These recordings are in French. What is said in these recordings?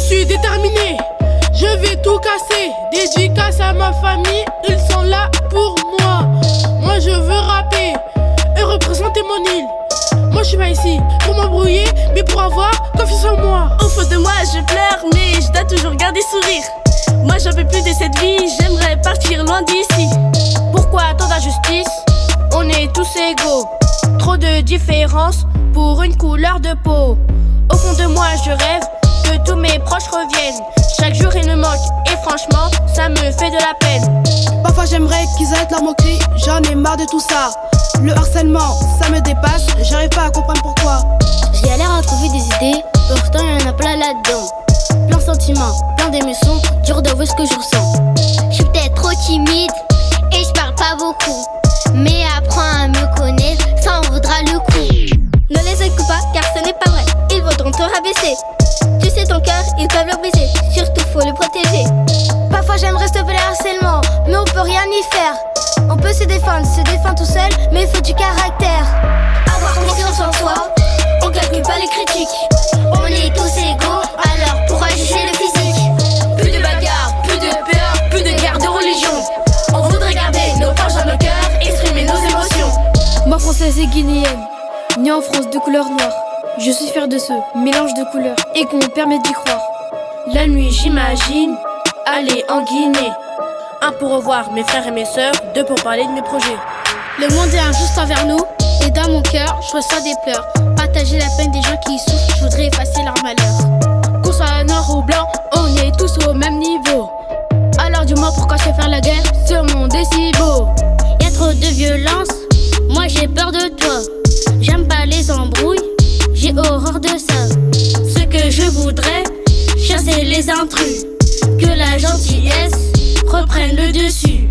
suis déterminé, je vais tout casser. Dédicace à ma famille, ils sont là pour moi. Moi je veux rapper et représenter mon île. Moi je suis pas ici pour m'embrouiller, mais pour avoir confiance en moi. Au fond de moi je pleure, mais je dois toujours garder sourire. Moi j'en peux plus de cette vie, j'aimerais partir loin d'ici. Pourquoi tant d'injustice? On est tous égaux. Trop de différences pour une couleur de peau. Au fond de moi je rêve que tous mes proches reviennent. Chaque jour il me manque et franchement ça me fait de la peine. Parfois j'aimerais qu'ils arrêtent leur moquerie, j'en ai marre de tout ça. Le harcèlement, ça me dépasse, j'arrive pas à comprendre pourquoi. J'ai galère à trouver des idées, pourtant y'en a plein là-dedans. Plein de sentiments, plein d'émotions, dur d'avouer ce que je ressens. Je suis peut-être trop timide et je parle pas beaucoup, mais apprends à me connaître, ça en vaudra le coup. Ne les écoute pas car ce n'est pas vrai, ils voudront te rabaisser. Tu sais ton cœur, ils peuvent le briser, surtout faut le protéger. Parfois j'aimerais stopper le harcèlement, mais on peut rien y faire. On peut se défendre tout seul, mais il faut du caractère. Avoir confiance en soi, on calcule pas les critiques. On est tous égaux, alors pourquoi juger le physique? Plus de bagarres, plus de peur, plus de guerre de religion. On voudrait garder nos forges dans nos cœurs, exprimer nos émotions. Moi française et guinéenne, née en France de couleur noire, je suis fière de ce mélange de couleurs et qu'on me permet d'y croire. La nuit j'imagine aller en Guinée. Un pour revoir mes frères et mes sœurs, deux pour parler de mes projets. Le monde est injuste envers nous, et dans mon cœur, je ressens des pleurs. Partager la peine des gens qui souffrent, je voudrais effacer leur malheur. Qu'on soit noir ou blanc, on est tous au même niveau. Alors dis-moi pourquoi je vais faire la guerre, ce monde est si beau. Y'a trop de violence, moi j'ai peur de toi. J'aime pas les embrouilles, j'ai horreur de ça. Ce que je voudrais, chasser les intrus, que la gentillesse reprenne le dessus.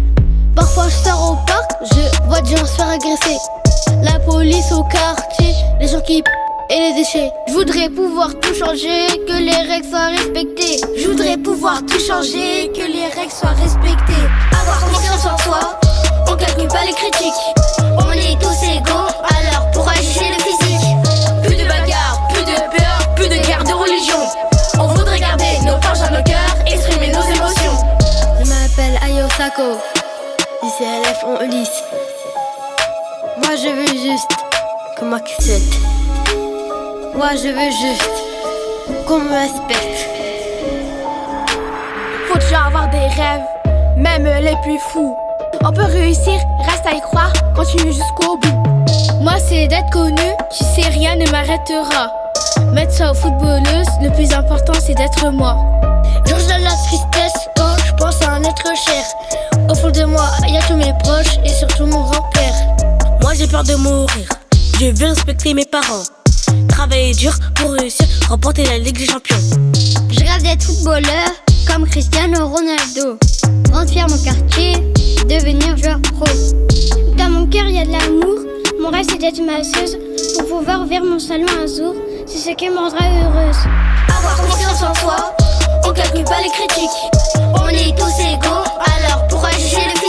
Parfois je sors au parc, je vois des gens se faire agresser. La police au quartier, les gens qui et les déchets. Je voudrais pouvoir tout changer, que les règles soient respectées. Je voudrais pouvoir tout changer, que les règles soient respectées. Avoir confiance en soi, on calcule pas les critiques. On est tous égaux, alors pourquoi juger le physique? Plus de bagarres, plus de peur, plus de guerre de religion. On voudrait garder nos forges dans nos cœurs, exprimer nos émotions. Je m'appelle Ayo Sako, lycée LF en Ulysse. Moi je veux juste qu'on m'accepte. Moi je veux juste qu'on me respecte. Faut toujours avoir des rêves, même les plus fous. On peut réussir, reste à y croire, continue jusqu'au bout. Moi c'est d'être connu, Tu sais rien ne m'arrêtera. Mettre ça aux footballeuses, le plus important c'est d'être moi. je ressens la tristesse quand je pense à un être cher. Au fond de moi, y a tous mes proches et surtout mon grand-père. Moi j'ai peur de mourir, je veux respecter mes parents. Travailler dur pour réussir, remporter la Ligue des Champions. Je rêve d'être footballeur comme Cristiano Ronaldo. Rendre fier mon quartier, devenir joueur pro. Dans mon cœur, y a de l'amour. Mon rêve, c'est d'être masseuse pour pouvoir ouvrir mon salon un jour. C'est ce qui me rendra heureuse. Avoir confiance en soi, on calcule pas les critiques. On est tous égaux, alors pourquoi juger le